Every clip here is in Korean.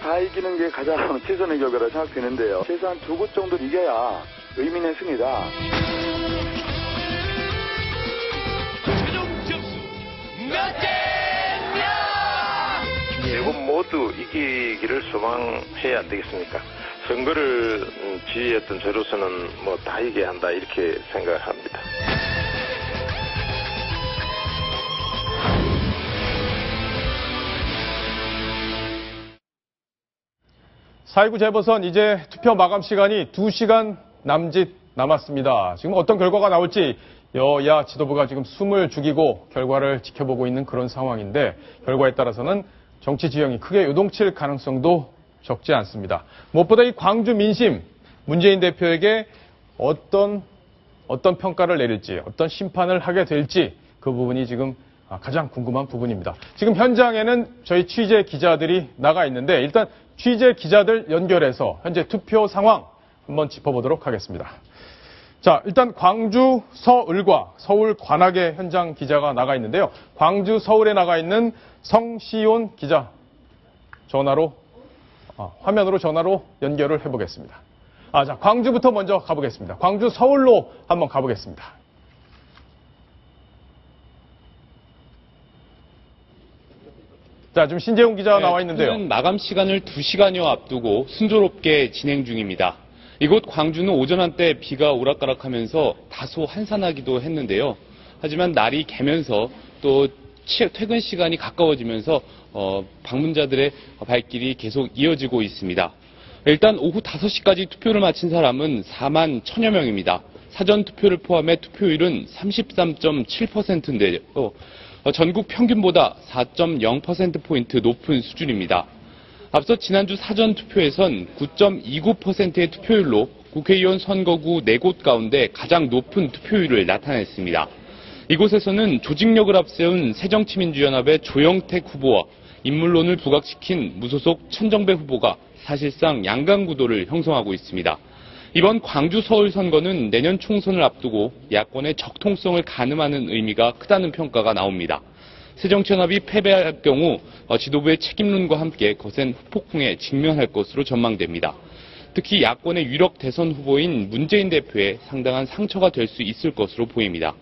다 이기는 게 가장 최선의 결과라 생각되는데요. 최소한 2곳 정도 이겨야 의미 있는 승리다. 최종 점수 몇 대 몇? 네 곳 모두 이기기를 소망해야 안 되겠습니까? 선거를 지휘했던 저로서는 뭐 다 이겨야 한다 이렇게 생각합니다. 4.19 재보선 이제 투표 마감 시간이 2시간 남짓 남았습니다. 지금 어떤 결과가 나올지 여야 지도부가 지금 숨을 죽이고 결과를 지켜보고 있는 그런 상황인데 결과에 따라서는 정치 지형이 크게 요동칠 가능성도 적지 않습니다. 무엇보다 이 광주 민심, 문재인 대표에게 어떤 평가를 내릴지, 어떤 심판을 하게 될지 그 부분이 지금 가장 궁금한 부분입니다. 지금 현장에는 저희 취재 기자들이 나가 있는데 일단 취재 기자들 연결해서 현재 투표 상황 한번 짚어보도록 하겠습니다. 자, 일단 광주 서울과 서울 관악의 현장 기자가 나가 있는데요. 광주 서울에 나가 있는 성시온 기자 화면으로 전화로 연결을 해보겠습니다. 자, 광주부터 먼저 가보겠습니다. 광주 서울로 한번 가보겠습니다. 자, 지금 신재훈 기자가 나와 있는데요. 마감 시간을 2시간여 앞두고 순조롭게 진행 중입니다. 이곳 광주는 오전 한때 비가 오락가락하면서 다소 한산하기도 했는데요. 하지만 날이 개면서 또 퇴근 시간이 가까워지면서 방문자들의 발길이 계속 이어지고 있습니다. 일단 오후 5시까지 투표를 마친 사람은 4만 1000여 명입니다. 사전 투표를 포함해 투표율은 33.7%인데요. 전국 평균보다 4.0%포인트 높은 수준입니다. 앞서 지난주 사전투표에선 9.29%의 투표율로 국회의원 선거구 4곳 가운데 가장 높은 투표율을 나타냈습니다. 이곳에서는 조직력을 앞세운 새정치민주연합의 조영택 후보와 인물론을 부각시킨 무소속 천정배 후보가 사실상 양강구도를 형성하고 있습니다. 이번 광주 서울 선거는 내년 총선을 앞두고 야권의 적통성을 가늠하는 의미가 크다는 평가가 나옵니다. 새정치연합이 패배할 경우 지도부의 책임론과 함께 거센 후폭풍에 직면할 것으로 전망됩니다. 특히 야권의 유력 대선 후보인 문재인 대표에 상당한 상처가 될 수 있을 것으로 보입니다.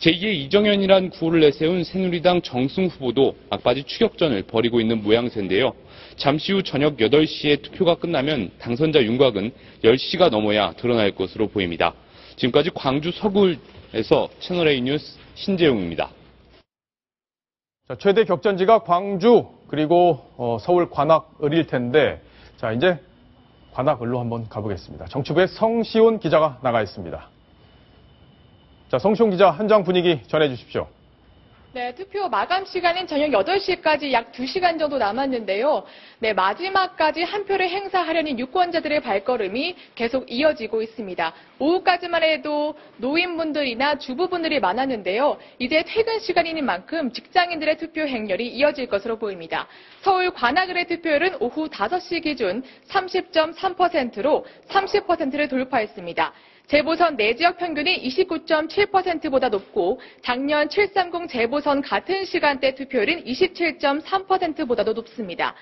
제2의 이정현이란 구호를 내세운 새누리당 정승 후보도 막바지 추격전을 벌이고 있는 모양새인데요. 잠시 후 저녁 8시에 투표가 끝나면 당선자 윤곽은 10시가 넘어야 드러날 것으로 보입니다. 지금까지 광주 서울에서 채널A 뉴스 신재웅입니다. 자, 최대 격전지가 광주 그리고 서울 관악을일 텐데 자, 이제 관악을로 한번 가보겠습니다. 정치부의 성시온 기자가 나가 있습니다. 자, 성시온 기자 현장 분위기 전해주십시오. 네, 투표 마감 시간인 저녁 8시까지 약 2시간 정도 남았는데요. 네, 마지막까지 한 표를 행사하려는 유권자들의 발걸음이 계속 이어지고 있습니다. 오후까지만 해도 노인분들이나 주부분들이 많았는데요. 이제 퇴근 시간인 만큼 직장인들의 투표 행렬이 이어질 것으로 보입니다. 서울 관악을의 투표율은 오후 5시 기준 30.3%로 30%를 돌파했습니다. 재보선 내지역 평균이 29.7%보다 높고 작년 730 재보선 같은 시간대 투표율은 27.3%보다도 높습니다.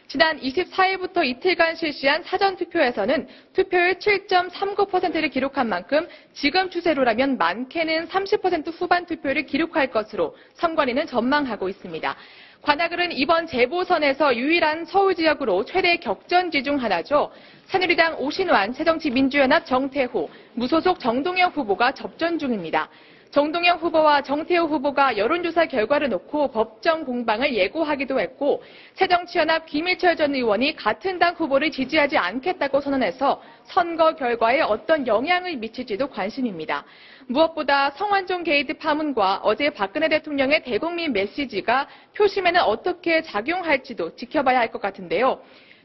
지난 24일부터 이틀간 실시한 사전투표에서는 투표율 7.39%를 기록한 만큼 지금 추세로라면 많게는 30% 후반 투표를 기록할 것으로 선관위는 전망하고 있습니다. 관악을은 이번 재보선에서 유일한 서울 지역으로 최대 격전지 중 하나죠. 새누리당 오신환, 새정치민주연합 정태호, 무소속 정동영 후보가 접전 중입니다. 정동영 후보와 정태호 후보가 여론조사 결과를 놓고 법정 공방을 예고하기도 했고 새정치연합 김일철 전 의원이 같은 당 후보를 지지하지 않겠다고 선언해서 선거 결과에 어떤 영향을 미칠지도 관심입니다. 무엇보다 성완종 게이트 파문과 어제 박근혜 대통령의 대국민 메시지가 표심에는 어떻게 작용할지도 지켜봐야 할 것 같은데요.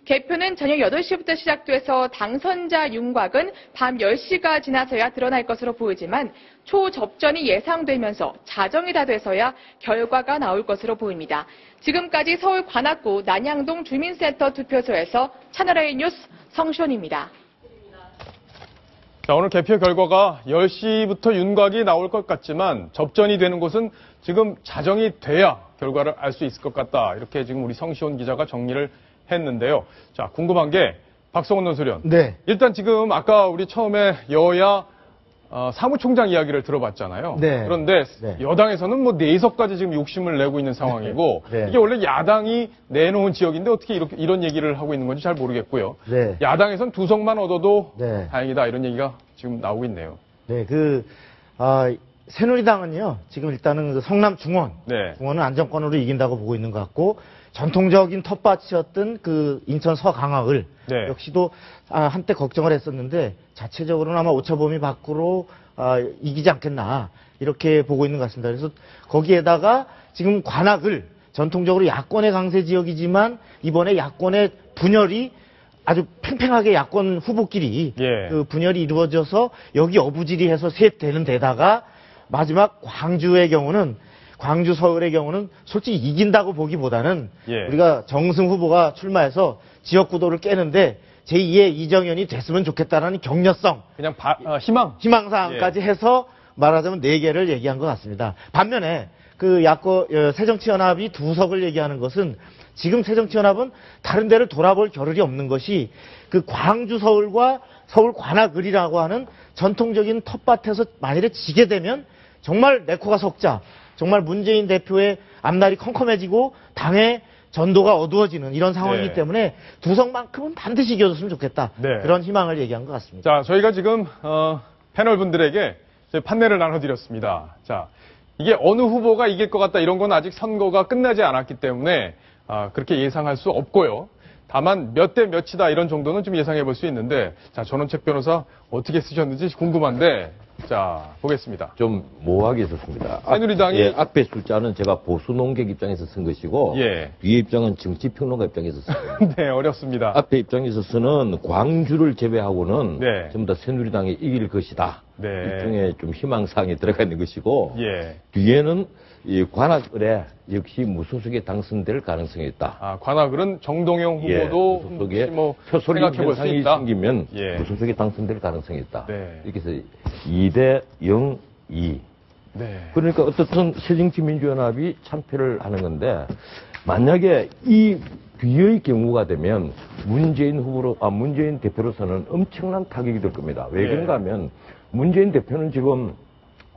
개표는 저녁 8시부터 시작돼서 당선자 윤곽은 밤 10시가 지나서야 드러날 것으로 보이지만 초접전이 예상되면서 자정이 다 돼서야 결과가 나올 것으로 보입니다. 지금까지 서울 관악구 난양동 주민센터 투표소에서 채널A 뉴스 성시온입니다. 자, 오늘 개표 결과가 10시부터 윤곽이 나올 것 같지만 접전이 되는 곳은 지금 자정이 돼야 결과를 알 수 있을 것 같다. 이렇게 지금 우리 성시온 기자가 정리를 했는데요. 자, 궁금한 게 박성원 논설위원. 네. 일단 지금 아까 우리 처음에 여야 사무총장 이야기를 들어봤잖아요. 네. 그런데 네. 여당에서는 뭐 4석까지 지금 욕심을 내고 있는 상황이고 네. 이게 원래 야당이 내놓은 지역인데 어떻게 이런 얘기를 하고 있는 건지 잘 모르겠고요. 네. 야당에선 2석만 얻어도 네. 다행이다 이런 얘기가 지금 나오고 있네요. 네, 새누리당은요, 지금 일단은 그 성남 중원은 네. 안정권으로 이긴다고 보고 있는 것 같고, 전통적인 텃밭이었던 그 인천 서강화을 네. 역시도 한때 걱정을 했었는데, 자체적으로는 아마 오차범위 밖으로 이기지 않겠나, 이렇게 보고 있는 것 같습니다. 그래서 거기에다가 지금 관악을 전통적으로 야권의 강세 지역이지만, 이번에 야권의 분열이 아주 팽팽하게 야권 후보끼리 예. 그 분열이 이루어져서 여기 어부지리해서 셋 되는 데다가 마지막 광주 서울의 경우는 솔직히 이긴다고 보기보다는 예. 우리가 정승 후보가 출마해서 지역 구도를 깨는데 제2의 이정현이 됐으면 좋겠다라는 격려성, 그냥 희망사항까지 해서 말하자면 4개를 얘기한 것 같습니다. 반면에 그 새정치연합이 2석을 얘기하는 것은 지금 새정치연합은 다른 데를 돌아볼 겨를이 없는 것이 그 광주 서울과 서울 관악을이라고 하는 전통적인 텃밭에서 만일에 지게 되면 정말 내 코가 석자, 정말 문재인 대표의 앞날이 컴컴해지고 당의 전도가 어두워지는 이런 상황이기 네. 때문에 2석만큼은 반드시 이겨줬으면 좋겠다. 네. 그런 희망을 얘기한 것 같습니다. 자, 저희가 지금 패널 분들에게 판넬을 나눠드렸습니다. 자, 이게 어느 후보가 이길 것 같다 이런 건 아직 선거가 끝나지 않았기 때문에 그렇게 예상할 수 없고요. 다만 몇 대 몇이다 이런 정도는 좀 예상해 볼 수 있는데, 자, 전원책 변호사 어떻게 쓰셨는지 궁금한데, 자, 보겠습니다. 좀 모호하게 썼습니다. 새누리당이 앞에 숫자는 제가 보수 농객 입장에서 쓴 것이고 예. 뒤에 입장은 정치평론가 입장에서 쓴 겁니다. 네, 어렵습니다. 앞에 입장에서 쓰는 광주를 제외하고는 네. 전부 다 새누리당이 이길 것이다. 네. 일종의 좀 희망사항이 들어가 있는 것이고 예. 뒤에는 이 관악을에 역시 무소속에 당선될 가능성이 있다. 관악을은 정동영 후보도 무소속에 뭐 표소리 생각해 볼 수 현상이 있다. 생기면 예. 무소속에 당선될 가능성이 있다. 네. 이렇게 해서 2대 0, 2. 네. 그러니까 어떻든 새정치민주연합이 참패를 하는 건데, 만약에 이 뒤의 경우가 되면 문재인 대표로서는 엄청난 타격이 될 겁니다. 왜 예. 그런가 하면 문재인 대표는 지금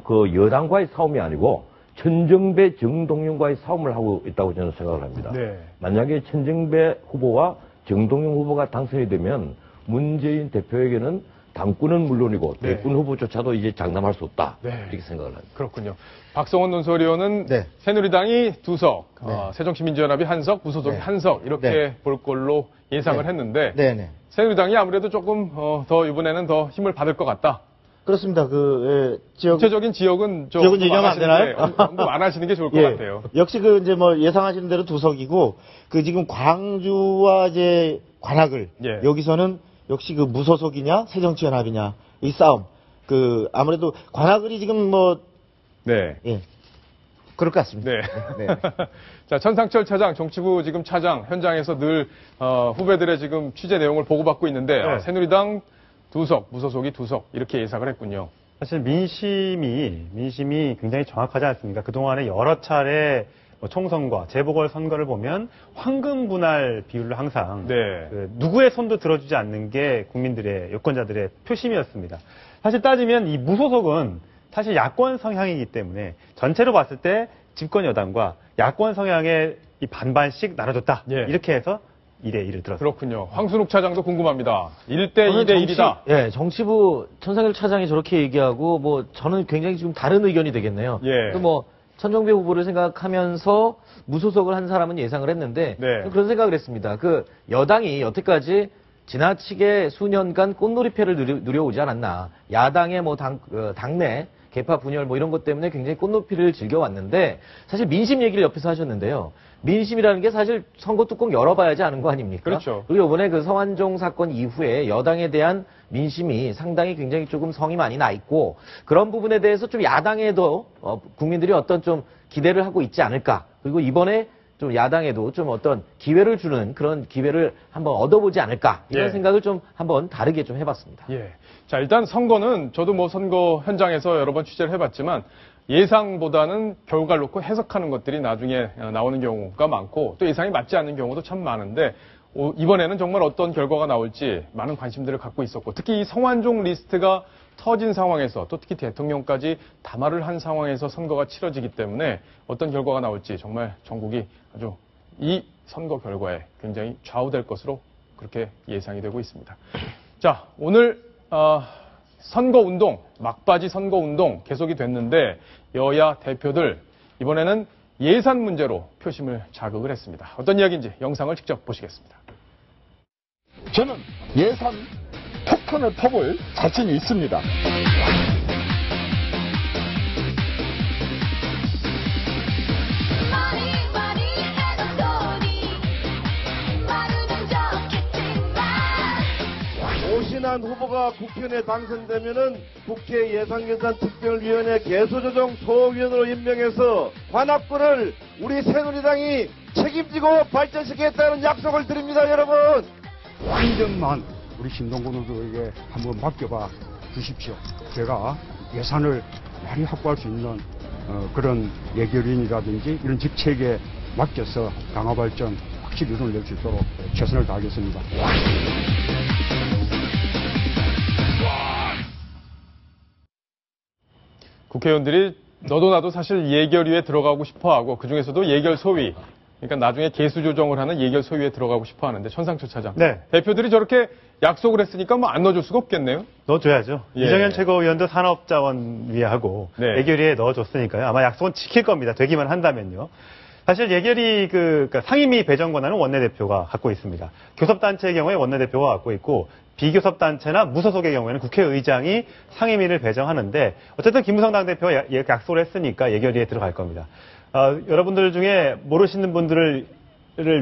그 여당과의 싸움이 아니고 천정배 정동영과의 싸움을 하고 있다고 저는 생각을 합니다. 네. 만약에 천정배 후보와 정동영 후보가 당선이 되면 문재인 대표에게는 당권은 물론이고 네. 대권 후보조차도 이제 장담할 수 없다. 네. 이렇게 생각을 합니다. 그렇군요. 박성원 논설위원은 네. 새누리당이 2석, 네. 새정치민주연합이 1석, 무소속이 네. 1석 이렇게 네. 볼 걸로 예상을 네. 했는데 네네. 새누리당이 아무래도 조금 더 이번에는 더 힘을 받을 것 같다. 그렇습니다. 지역 구체적인 지역은 좀 지역은 얘기하면 안 되나요? 언급 안 하시는 게 좋을 것 같아요. 역시 이제 예상하시는 대로 2석이고, 지금 광주와 이제 관악을, 예. 여기서는 역시 무소속이냐, 새정치연합이냐, 이 싸움. 아무래도 관악을이 지금 네. 그럴 것 같습니다. 네. 네. 자, 천상철 차장, 정치부 지금 차장, 현장에서 늘, 후배들의 지금 취재 내용을 보고받고 있는데, 네. 새누리당 2석, 무소속이 2석, 이렇게 예상을 했군요. 사실 민심이 굉장히 정확하지 않습니까? 그동안에 여러 차례 총선과 재보궐선거를 보면 황금 분할 비율로 항상 네. 누구의 손도 들어주지 않는 게 국민들의 유권자들의 표심이었습니다. 사실 따지면 이 무소속은 사실 야권 성향이기 때문에 전체로 봤을 때 집권 여당과 야권 성향의 이 반반씩 나눠줬다. 예. 이렇게 해서 2대1을 들었습니다. 그렇군요. 황순욱 차장도 궁금합니다. 1대 2대 1이다. 예, 정치부 천상일 차장이 저렇게 얘기하고 저는 굉장히 지금 다른 의견이 되겠네요. 예. 천정배 후보를 생각하면서 무소속을 한 사람은 예상을 했는데 네. 그런 생각을 했습니다. 여당이 여태까지 지나치게 수년간 꽃놀이패를 누려오지 않았나. 야당의 당내 개파 분열 이런 것 때문에 굉장히 꽃놀이를 즐겨왔는데 사실 민심 얘기를 옆에서 하셨는데요. 민심이라는 게 사실 선거 뚜껑 열어봐야지 아는 거 아닙니까? 그렇죠. 그리고 이번에 서완종 사건 이후에 여당에 대한 민심이 상당히 굉장히 조금 성이 많이 나 있고 그런 부분에 대해서 좀 야당에도 국민들이 어떤 좀 기대를 하고 있지 않을까. 그리고 이번에 좀 야당에도 좀 어떤 기회를 주는 그런 기회를 한번 얻어보지 않을까. 이런 예. 생각을 좀 한번 다르게 좀 해봤습니다. 예. 자, 일단 선거는 저도 선거 현장에서 여러 번 취재를 해봤지만 예상보다는 결과를 놓고 해석하는 것들이 나중에 나오는 경우가 많고 또 예상이 맞지 않는 경우도 참 많은데 이번에는 정말 어떤 결과가 나올지 많은 관심들을 갖고 있었고 특히 이 성완종 리스트가 터진 상황에서 또 특히 대통령까지 담화를 한 상황에서 선거가 치러지기 때문에 어떤 결과가 나올지 정말 전국이 아주 이 선거 결과에 굉장히 좌우될 것으로 그렇게 예상이 되고 있습니다. 자, 오늘 선거운동, 막바지 선거운동 계속이 됐는데 여야 대표들 이번에는 예산 문제로 표심을 자극을 했습니다. 어떤 이야기인지 영상을 직접 보시겠습니다. 저는 예산 폭탄을 퍼볼 자신이 있습니다. 오신환 후보가 국회의원에 당선되면은 국회 예산결산특별위원회 개수조정 소위원으로 임명해서 관악구를 우리 새누리당이 책임지고 발전시키겠다는 약속을 드립니다, 여러분. 한점만 우리 신동근 후보에게 한번 맡겨봐 주십시오. 제가 예산을 많이 확보할 수 있는 그런 예결위원이라든지 이런 직책에 맡겨서 강화발전 확실히 이뤄낼 수 있도록 최선을 다하겠습니다. 국회의원들이 너도 나도 사실 예결위에 들어가고 싶어하고 그중에서도 예결 소위 그러니까 나중에 개수 조정을 하는 예결 소위에 들어가고 싶어하는데 천상초 차장 네. 대표들이 저렇게 약속을 했으니까 뭐 안 넣어줄 수가 없겠네요. 넣어줘야죠. 예. 이정현 최고위원도 산업자원위하고 네. 예결위에 넣어줬으니까요. 아마 약속은 지킬 겁니다. 되기만 한다면요. 사실 예결위 그러니까 상임위 배정 권한은 원내대표가 갖고 있습니다. 교섭단체의 경우에 원내대표가 갖고 있고 비교섭단체나 무소속의 경우에는 국회의장이 상임위를 배정하는데 어쨌든 김무성 당대표가 약속을 했으니까 예결위에 들어갈 겁니다. 여러분들 중에 모르시는 분들을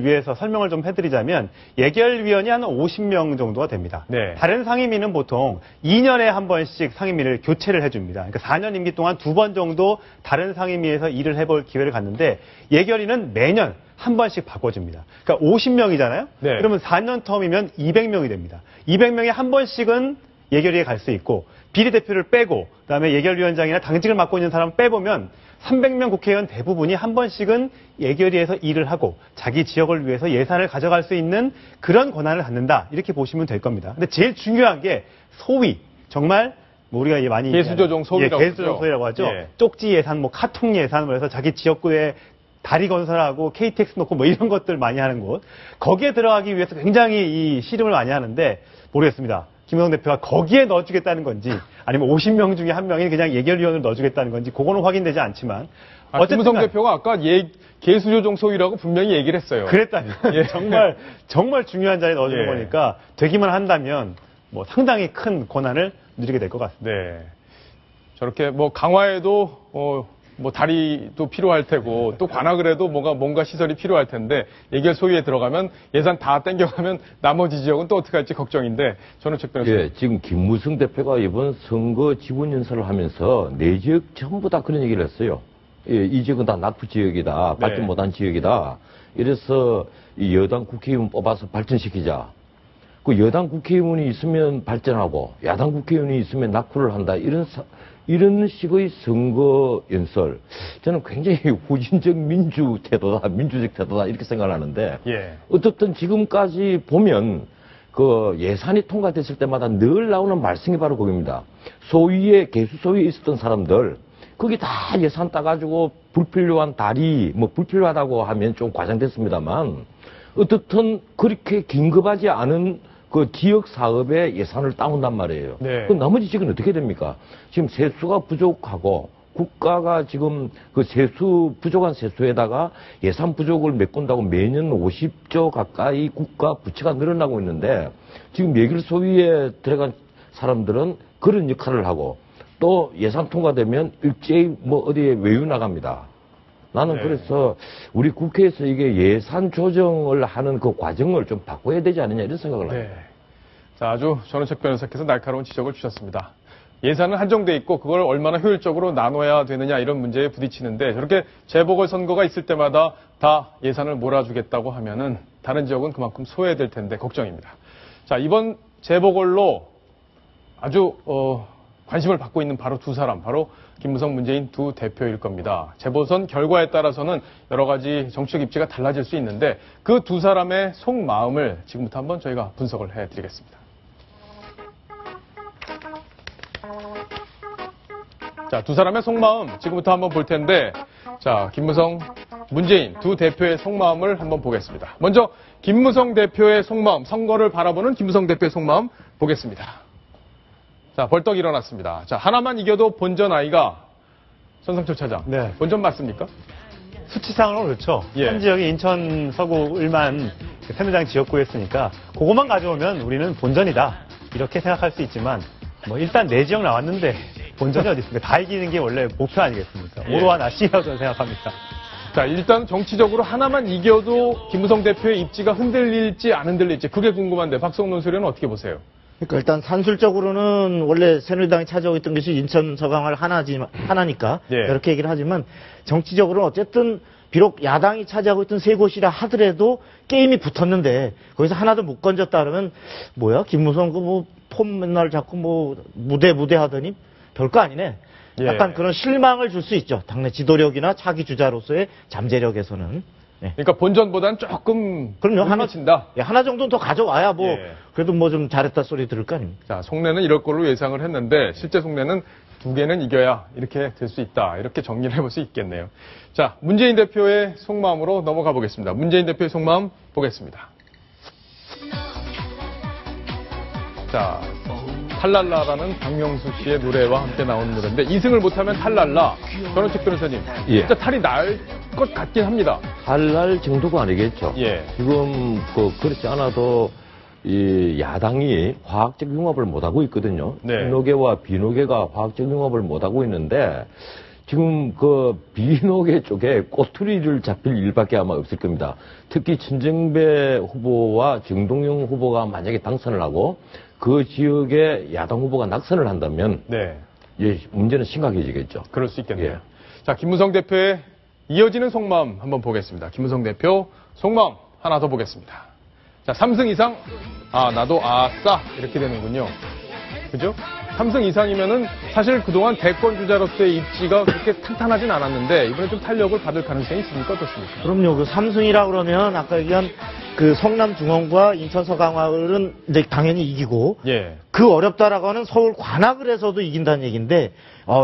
위해서 설명을 좀 해드리자면 예결위원이 한 50명 정도가 됩니다. 네. 다른 상임위는 보통 2년에 한 번씩 상임위를 교체를 해줍니다. 그러니까 4년 임기 동안 2번 정도 다른 상임위에서 일을 해볼 기회를 갖는데 예결위는 매년 한 번씩 바꿔줍니다. 그러니까 50명이잖아요. 네. 그러면 4년 텀이면 200명이 됩니다. 200명에 한 번씩은 예결위에 갈 수 있고 비례대표를 빼고 그다음에 예결위원장이나 당직을 맡고 있는 사람 빼보면 300명 국회의원 대부분이 한 번씩은 예결위에서 일을 하고 자기 지역을 위해서 예산을 가져갈 수 있는 그런 권한을 갖는다. 이렇게 보시면 될 겁니다. 근데 제일 중요한 게 소위 정말 우리가 많이 개수조정 소위라고 개수조정 소위라고 하죠. 예. 쪽지 예산, 뭐 카통 예산, 그래서 자기 지역구에 다리 건설하고 KTX 놓고 뭐 이런 것들 많이 하는 곳. 거기에 들어가기 위해서 굉장히 이 씨름을 많이 하는데 모르겠습니다. 김무성 대표가 거기에 넣어주겠다는 건지 아니면 50명 중에 한 명이 그냥 예결위원을 넣어주겠다는 건지 그거는 확인되지 않지만 어쨌든 김무성 대표가 아까 개수조정 소위라고 분명히 얘기를 했어요. 그랬다면 예. 정말 중요한 자리에 넣어주는 예. 거니까 되기만 한다면 뭐 상당히 큰 권한을 누리게 될 것 같습니다. 네. 저렇게 뭐 강화에도 뭐 다리도 필요할 테고 또 관악을 해도 뭔가 시설이 필요할 텐데 예결 소위에 들어가면 예산 다 땡겨가면 나머지 지역은 또 어떻게 할지 걱정인데 전우책 변호사님. 예, 지금 김무성 대표가 이번 선거 지원 연설을 하면서 네 지역 전부 다 그런 얘기를 했어요. 예, 이 지역은 다 낙후 지역이다. 발전 네. 못한 지역이다. 이래서 이 여당 국회의원 뽑아서 발전시키자. 그 여당 국회의원이 있으면 발전하고 야당 국회의원이 있으면 낙후를 한다. 이런 식의 선거 연설, 저는 굉장히 후진적 민주적 태도다, 이렇게 생각을 하는데, 예. 어떻든 지금까지 보면, 그 예산이 통과됐을 때마다 늘 나오는 말씀이 바로 그겁니다. 소위에, 개수 소위에 있었던 사람들, 거기 다 예산 따가지고 불필요한 다리, 불필요하다고 하면 좀 과장됐습니다만, 어떻든 그렇게 긴급하지 않은 그 지역 사업에 예산을 따온단 말이에요. 네. 그 나머지 지역은 어떻게 됩니까? 지금 세수가 부족하고 국가가 지금 그 부족한 세수에다가 예산 부족을 메꾼다고 매년 50조 가까이 국가 부채가 늘어나고 있는데 지금 예결 소위에 들어간 사람들은 그런 역할을 하고 또 예산 통과되면 일제히 어디에 외유 나갑니다. 나는 네. 그래서 우리 국회에서 이게 예산 조정을 하는 그 과정을 좀 바꿔야 되지 않느냐 이런 생각을 합니다. 네. 자, 아주 전우책 변호사께서 날카로운 지적을 주셨습니다. 예산은 한정돼 있고 그걸 얼마나 효율적으로 나눠야 되느냐 이런 문제에 부딪히는데 저렇게 재보궐선거가 있을 때마다 다 예산을 몰아주겠다고 하면은 다른 지역은 그만큼 소외될 텐데 걱정입니다. 자, 이번 재보궐로 아주 관심을 받고 있는 바로 두 사람, 바로 김무성, 문재인 두 대표일 겁니다. 재보선 결과에 따라서는 여러 가지 정치적 입지가 달라질 수 있는데 그 두 사람의 속마음을 지금부터 한번 저희가 분석을 해드리겠습니다. 자, 두 사람의 속마음 지금부터 한번 볼 텐데, 자, 김무성, 문재인 두 대표의 속마음을 한번 보겠습니다. 먼저 김무성 대표의 속마음, 선거를 바라보는 김무성 대표의 속마음 보겠습니다. 자, 벌떡 일어났습니다. 자, 하나만 이겨도 본전 아이가 손상철 차장. 네. 본전 맞습니까? 수치상으로 그렇죠. 예. 현 지역이 인천 서구 1만 새누리당 지역구였으니까 그것만 가져오면 우리는 본전이다. 이렇게 생각할 수 있지만 뭐 일단 네 지역 나왔는데 본전이 어디 있습니까? 다 이기는 게 원래 목표 아니겠습니까? 예. 오로와 나시라고 저는 생각합니다. 자, 일단 정치적으로 하나만 이겨도 김무성 대표의 입지가 흔들릴지 안 흔들릴지 그게 궁금한데 박성훈 논설위원은 어떻게 보세요? 그러니까 일단 산술적으로는 원래 새누리당이 차지하고 있던 것이 인천 서강을 하나니까 예. 이렇게 얘기를 하지만 정치적으로는 어쨌든 비록 야당이 차지하고 있던 세 곳이라 하더라도 게임이 붙었는데 거기서 하나도 못 건졌다 그러면 뭐야 김무성 그 뭐 폼 맨날 자꾸 뭐 무대 하더니 별거 아니네. 예. 약간 그런 실망을 줄 수 있죠. 당내 지도력이나 차기 주자로서의 잠재력에서는. 네. 그러니까 본전보다는 조금 그럼요. 하나 친다. 예, 하나 정도는 더 가져와야 뭐 예. 그래도 뭐 좀 잘했다 소리 들을 거 아닙니까? 자, 속내는 이럴 걸로 예상을 했는데 실제 속내는 두 개는 이겨야 이렇게 될 수 있다. 이렇게 정리를 해볼 수 있겠네요. 자, 문재인 대표의 속마음으로 넘어가 보겠습니다. 문재인 대표의 속마음 보겠습니다. 자, 탈랄라라는 박명수 씨의 노래와 함께 나온 노래인데 이승을 못하면 탈랄라. 전원책 변호사님, 예. 진짜 탈이 날 것 같긴 합니다. 탈날 정도가 아니겠죠. 예. 지금 그렇지 않아도 이 야당이 화학적 융합을 못하고 있거든요. 네. 신노계와 비노계가 화학적 융합을 못하고 있는데 지금 그 비노계 쪽에 꼬투리를 잡힐 일밖에 아마 없을 겁니다. 특히 천정배 후보와 정동영 후보가 만약에 당선을 하고 그 지역에 야당 후보가 낙선을 한다면 네. 예, 문제는 심각해지겠죠. 그럴 수 있겠네요. 예. 자, 김무성 대표의 이어지는 속마음 한번 보겠습니다. 김무성 대표 속마음 하나 더 보겠습니다. 자, 3승 이상, 나도 아싸 이렇게 되는군요. 그죠? 3승 이상이면은 사실 그동안 대권 주자로서의 입지가 그렇게 탄탄하진 않았는데 이번에 좀 탄력을 받을 가능성이 있습니까? 어떻습니까? 그럼요. 그 삼승이라 그러면 아까 얘기한 그 성남 중원과 인천 서강화을은 이제 당연히 이기고 예. 그 어렵다라고 하는 서울 관악을 해서도 이긴다는 얘기인데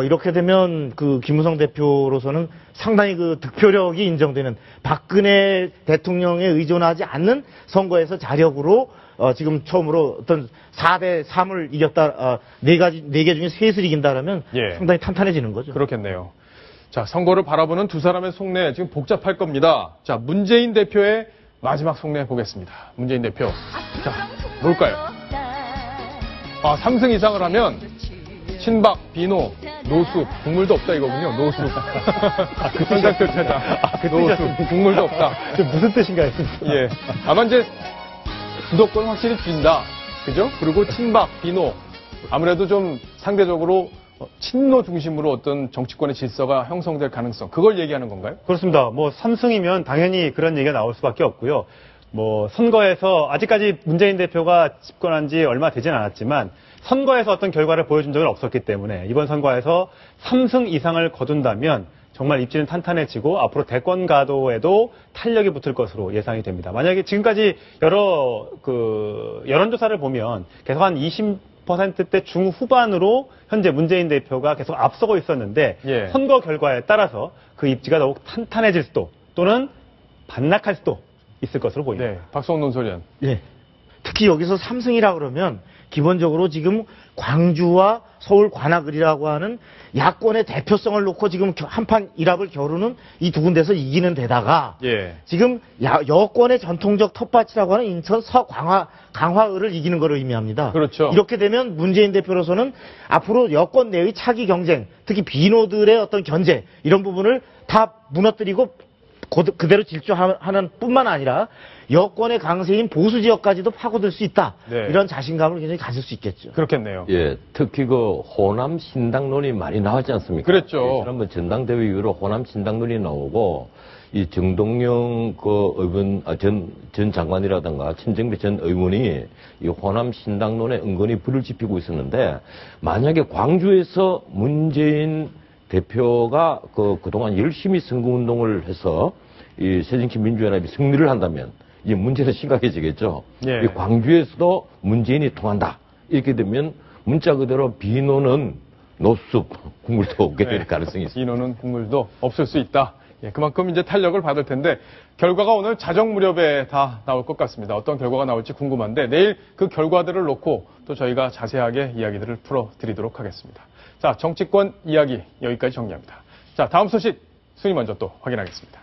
이렇게 되면 그 김무성 대표로서는 상당히 그 득표력이 인정되는 박근혜 대통령에 의존하지 않는 선거에서 자력으로 지금 처음으로 어떤 4대 3을 이겼다, 4개 중에 3을 이긴다라면 예. 상당히 탄탄해지는 거죠. 그렇겠네요. 자, 선거를 바라보는 두 사람의 속내 지금 복잡할 겁니다. 자, 문재인 대표의 마지막 속내 보겠습니다. 문재인 대표. 자, 뭘까요? 3승 이상을 하면 친박, 비노, 노숙, 국물도 없다 이거군요. 노숙. 손상철 차장. 노숙, 국물도 없다. 무슨 뜻인가 했습니다. 예. 아마 이제 주도권 확실히 쥔다. 그죠? 그리고 친박, 비노. 아무래도 좀 상대적으로 친노 중심으로 어떤 정치권의 질서가 형성될 가능성. 그걸 얘기하는 건가요? 그렇습니다. 뭐 3승이면 당연히 그런 얘기가 나올 수밖에 없고요. 뭐 선거에서 아직까지 문재인 대표가 집권한 지 얼마 되진 않았지만 선거에서 어떤 결과를 보여준 적은 없었기 때문에 이번 선거에서 3승 이상을 거둔다면 정말 입지는 탄탄해지고 앞으로 대권 가도에도 탄력이 붙을 것으로 예상이 됩니다. 만약에 지금까지 여러 여론조사를 보면 계속 한 20%대 중후반으로 현재 문재인 대표가 계속 앞서고 있었는데 예. 선거 결과에 따라서 그 입지가 더욱 탄탄해질 수도 또는 반락할 수도 있을 것으로 보입니다. 네. 박성훈 논설위원. 예. 특히 여기서 3승이라 그러면 기본적으로 지금 광주와 서울 관악을이라고 하는 야권의 대표성을 놓고 지금 한판 일합을 겨루는 이 두 군데서 이기는 데다가 예. 지금 여권의 전통적 텃밭이라고 하는 인천 강화을을 이기는 것을 의미합니다. 그렇죠. 이렇게 되면 문재인 대표로서는 앞으로 여권 내의 차기 경쟁, 특히 비노들의 어떤 견제 이런 부분을 다 무너뜨리고 그대로 질주하는 뿐만 아니라 여권의 강세인 보수 지역까지도 파고들 수 있다. 네. 이런 자신감을 굉장히 가질 수 있겠죠. 그렇겠네요. 예, 특히 그 호남 신당론이 많이 나왔지 않습니까? 그랬죠. 지난번 전당대회 이후로 호남 신당론이 나오고 이 정동영 그 의원 전 장관이라든가 천정배 전 의원이 이 호남 신당론에 은근히 불을 지피고 있었는데 만약에 광주에서 문재인 대표가 그동안 열심히 선거운동을 해서 이 새정치민주연합이 승리를 한다면 이 문제는 심각해지겠죠. 예. 이 광주에서도 문재인이 통한다. 이렇게 되면 문자 그대로 비노는 노숙 국물도 없게 될 가능성이 있습니다. 비노는 국물도 없을 수 있다. 예, 그만큼 이제 탄력을 받을 텐데 결과가 오늘 자정 무렵에 다 나올 것 같습니다. 어떤 결과가 나올지 궁금한데 내일 그 결과들을 놓고 또 저희가 자세하게 이야기들을 풀어드리도록 하겠습니다. 자, 정치권 이야기 여기까지 정리합니다. 자, 다음 소식 순위 먼저 또 확인하겠습니다.